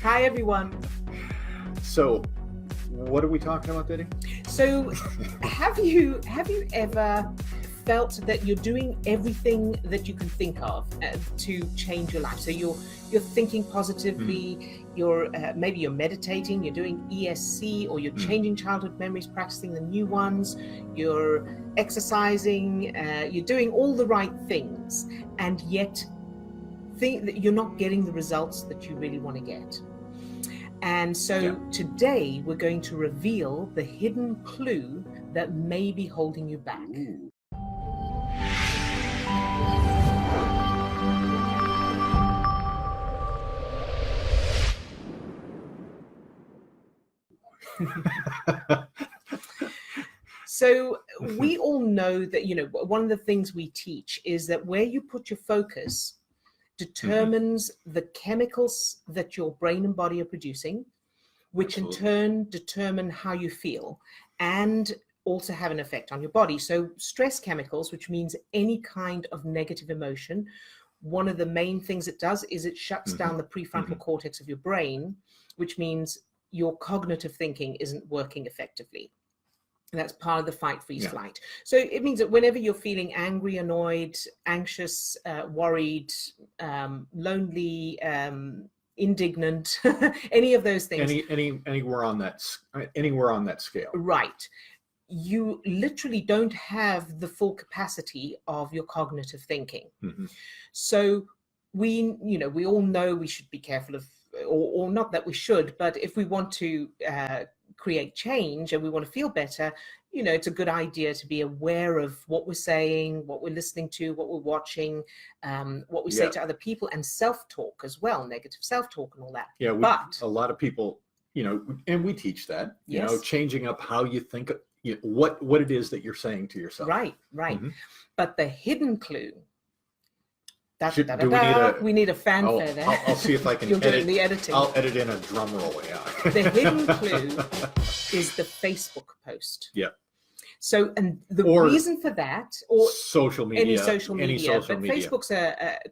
Hi, everyone. So, what are we talking about today? So, have you ever felt that you're doing everything that you can think of to change your life? So you're thinking positively. You're maybe you're meditating. You're doing ESC, or you're changing childhood memories, practicing the new ones. You're exercising. You're doing all the right things, and yet think that you're not getting the results that you really want to get. And so today we're going to reveal the hidden clue that may be holding you back. So we all know that, one of the things we teach is that where you put your focus determines the chemicals that your brain and body are producing, which in turn determine how you feel and also have an effect on your body. So stress chemicals, which means any kind of negative emotion, one of the main things it does is it shuts down the prefrontal cortex of your brain, which means your cognitive thinking isn't working effectively. And that's part of the fight, freeze, flight. So it means that whenever you're feeling angry, annoyed, anxious, worried, lonely, indignant, any of those things. Anywhere on that scale. Right. You literally don't have the full capacity of your cognitive thinking. So we all know we should be careful of, or not that we should, but if we want to create change and we want to feel better, it's a good idea to be aware of what we're saying, what we're listening to, what we're watching, what we say to other people, and self-talk as well, negative self-talk and all that. But a lot of people, and we teach that, changing up how you think, what it is that you're saying to yourself. Right. But the hidden clue, we need a fanfare there. I'll see if I can edit the editing. I'll edit in a drum roll. The hidden clue is the Facebook post. So, and the reason for that, or social media, any social media. Facebook's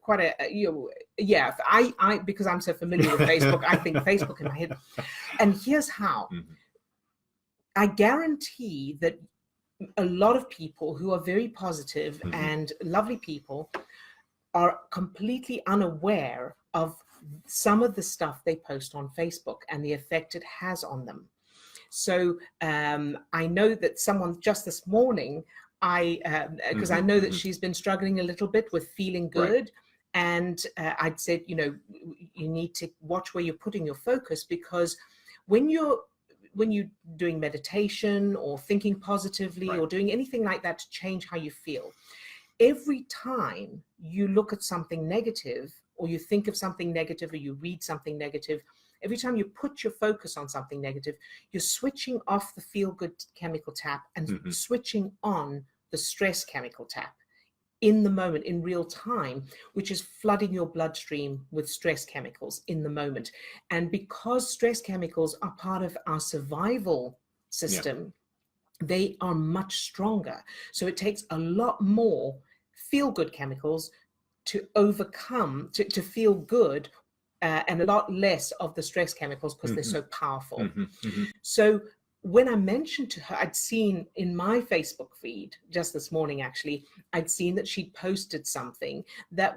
quite I because I'm so familiar with Facebook, I think Facebook in my head. And here's how. I guarantee that a lot of people who are very positive and lovely people are completely unaware of some of the stuff they post on Facebook and the effect it has on them. So I know that someone just this morning, because I know that she's been struggling a little bit with feeling good. And I'd said, you need to watch where you're putting your focus, because when you're doing meditation or thinking positively or doing anything like that to change how you feel, every time you look at something negative, or you think of something negative, or you read something negative, every time you put your focus on something negative, you're switching off the feel-good chemical tap and switching on the stress chemical tap in the moment, in real time, which is flooding your bloodstream with stress chemicals in the moment. And because stress chemicals are part of our survival system, they are much stronger. So it takes a lot more feel-good chemicals to overcome, to feel good, and a lot less of the stress chemicals, because they're so powerful. So when I mentioned to her, I'd seen in my Facebook feed just this morning, actually, I'd seen that she'd posted something that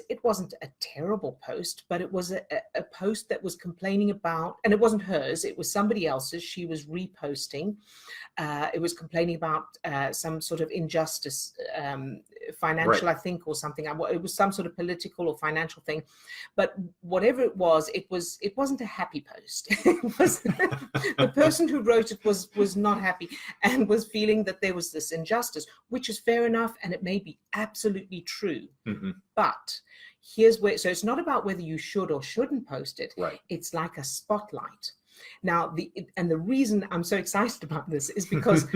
it wasn't a terrible post, but it was a post that was complaining about, and it wasn't hers, it was somebody else's. She was reposting. It was complaining about some sort of injustice, financial, I think, or something. It was some sort of political or financial thing. But whatever it wasn't a happy post. It was the person who wrote it was not happy and was feeling that there was this injustice, which is fair enough, and it may be absolutely true. But here's where, so it's not about whether you should or shouldn't post it. It's like a spotlight. Now, the reason I'm so excited about this is because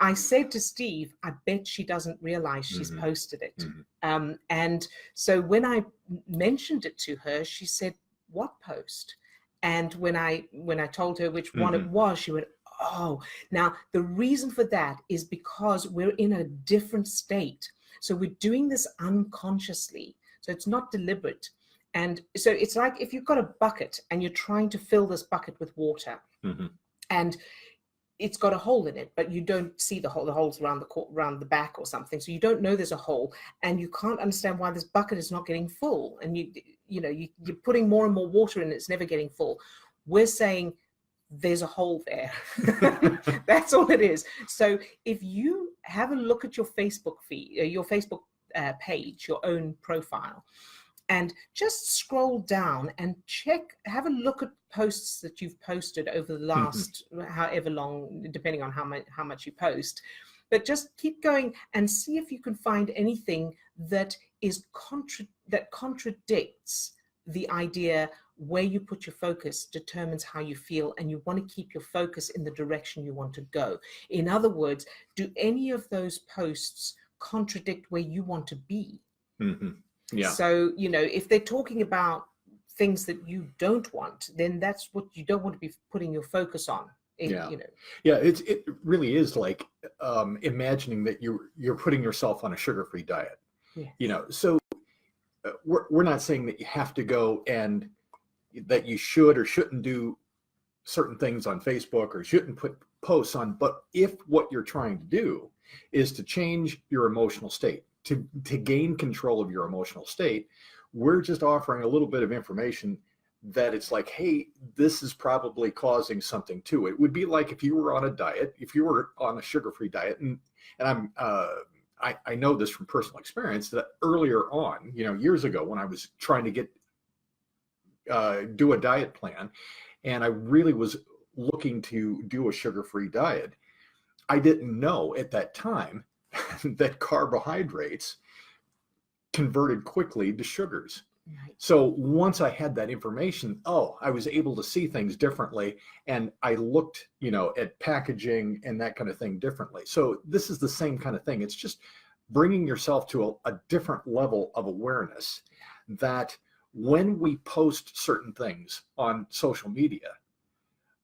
I said to Steve, I bet she doesn't realize she's posted it. And so when I mentioned it to her, she said, "What post?" And when I told her which one it was, she went, "Oh." Now, the reason for that is because we're in a different state. So we're doing this unconsciously. So it's not deliberate. And so it's like if you've got a bucket and you're trying to fill this bucket with water, and it's got a hole in it, but you don't see the hole. The hole's around the back or something, so you don't know there's a hole, and you can't understand why this bucket is not getting full. And you're putting more and more water in, it's never getting full. We're saying there's a hole there. That's all it is. So if you have a look at your Facebook feed, your Facebook page, your own profile, and just scroll down and have a look at posts that you've posted over the last however long, depending on how much you post, but just keep going and see if you can find anything that contradicts the idea. Where you put your focus determines how you feel, and you want to keep your focus in the direction you want to go. In other words, do any of those posts contradict where you want to be? Yeah. So, if they're talking about things that you don't want, then that's what you don't want to be putting your focus on. Yeah, it really is like imagining that you're putting yourself on a sugar-free diet. Yeah. So we're not saying that you have to go and that you should or shouldn't do certain things on Facebook or shouldn't put posts on, but if what you're trying to do is to change your emotional state, to gain control of your emotional state, we're just offering a little bit of information that it's like, hey, this is probably causing something too. It would be like if you were on a diet, if you were on a sugar-free diet, and I know this from personal experience that earlier on, years ago when I was trying to do a diet plan, and I really was looking to do a sugar-free diet, I didn't know at that time that carbohydrates converted quickly to sugars. Right. So once I had that information, I was able to see things differently, and I looked, at packaging and that kind of thing differently. So this is the same kind of thing. It's just bringing yourself to a different level of awareness that when we post certain things on social media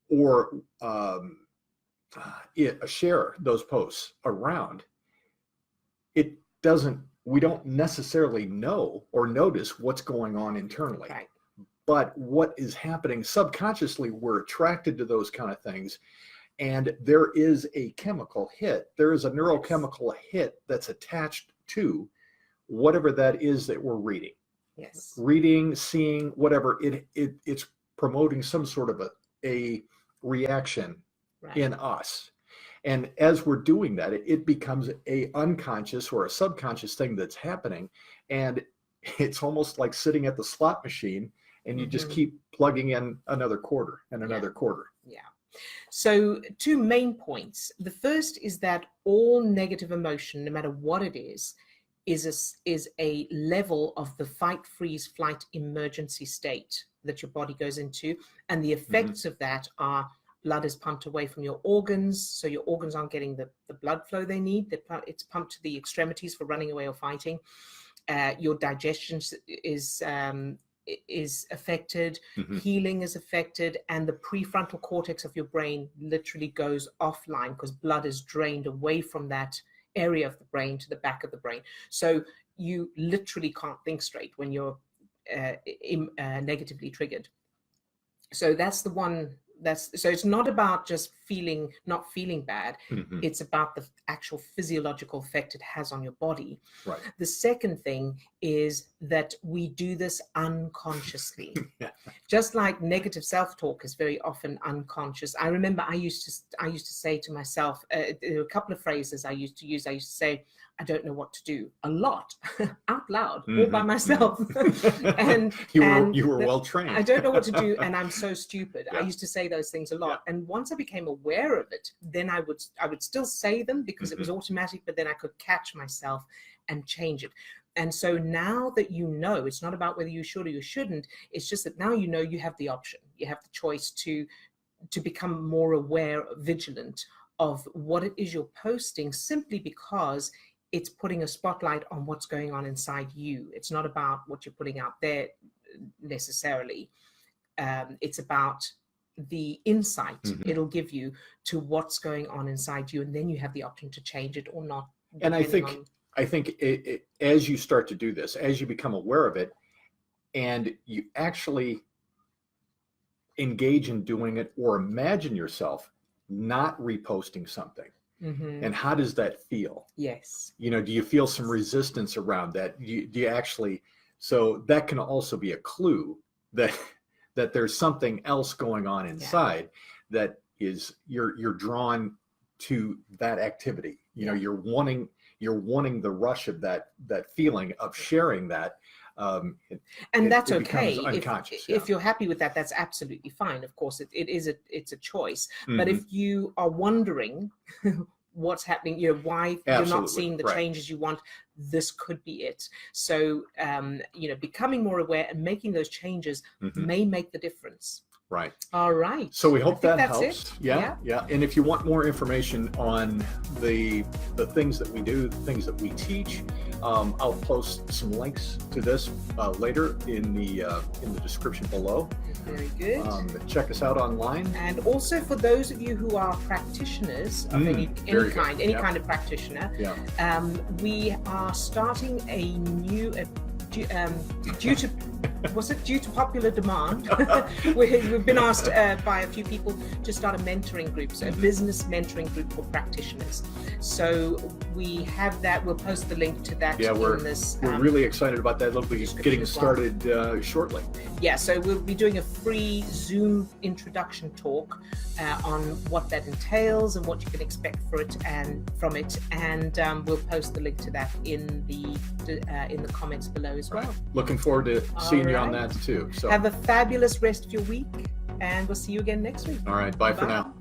or share those posts around, we don't necessarily know or notice what's going on internally. Right. But what is happening subconsciously, we're attracted to those kind of things. And there is a chemical hit. There is a neurochemical hit that's attached to whatever that is that we're reading. Yes. Reading, seeing, whatever, it's promoting some sort of a reaction in us. And as we're doing that, it becomes a unconscious or a subconscious thing that's happening. And it's almost like sitting at the slot machine and you just keep plugging in another quarter and another quarter. Yeah. So 2 main points. The first is that all negative emotion, no matter what it is a level of the fight, freeze, flight, emergency state that your body goes into. And the effects of that are blood is pumped away from your organs, so your organs aren't getting the blood flow they need. It's pumped to the extremities for running away or fighting. Your digestion is affected, healing is affected, and the prefrontal cortex of your brain literally goes offline because blood is drained away from that area of the brain to the back of the brain. So you literally can't think straight when you're negatively triggered. So that's the one. So it's not about just not feeling bad. It's about the actual physiological effect it has on your body. Right. The second thing is that we do this unconsciously. Just like negative self-talk is very often unconscious. I remember I used to say to myself, there were a couple of phrases I used to use. I used to say, I don't know what to do, a lot, out loud, all by myself. And you were well trained. I don't know what to do, and I'm so stupid. Yeah. I used to say those things a lot. And once I became aware of it, then I would still say them because it was automatic, but then I could catch myself and change it. And so now that it's not about whether you should or you shouldn't, it's just that now you have the option. You have the choice to become more aware, vigilant of what it is you're posting, simply because it's putting a spotlight on what's going on inside you. It's not about what you're putting out there necessarily. It's about the insight it'll give you to what's going on inside you, and then you have the option to change it or not. And I think as you start to do this, as you become aware of it, and you actually engage in doing it, or imagine yourself not reposting something. And how does that feel? Yes. You know, do you feel some resistance around that? Do you actually, so that can also be a clue that there's something else going on inside that is you're drawn to that activity. You know, you're wanting the rush of that feeling of sharing that. And that's okay. Unconscious, if you're happy with that, that's absolutely fine. Of course, it's a choice. But if you are wondering what's happening, you know, why you're not seeing the changes you want, this could be it. So, you know, becoming more aware and making those changes may make the difference. Right. All right. So we hope that helps. It. Yeah. And if you want more information on the things that we do, the things that we teach, I'll post some links to this later in the description below. Very good. Check us out online. And also for those of you who are practitioners of any kind of practitioner, we are starting a new due to popular demand, we've been asked by a few people to start a mentoring group, so a business mentoring group for practitioners. So we have that. We'll post the link to that. We're really excited about that. It'll be getting started shortly. Yeah, so we'll be doing a free Zoom introduction talk on what that entails and what you can expect for it and from it, and we'll post the link to that in the comments below as well. Looking forward to seeing you on that too. So have a fabulous rest of your week, and we'll see you again next week. All right, bye for now.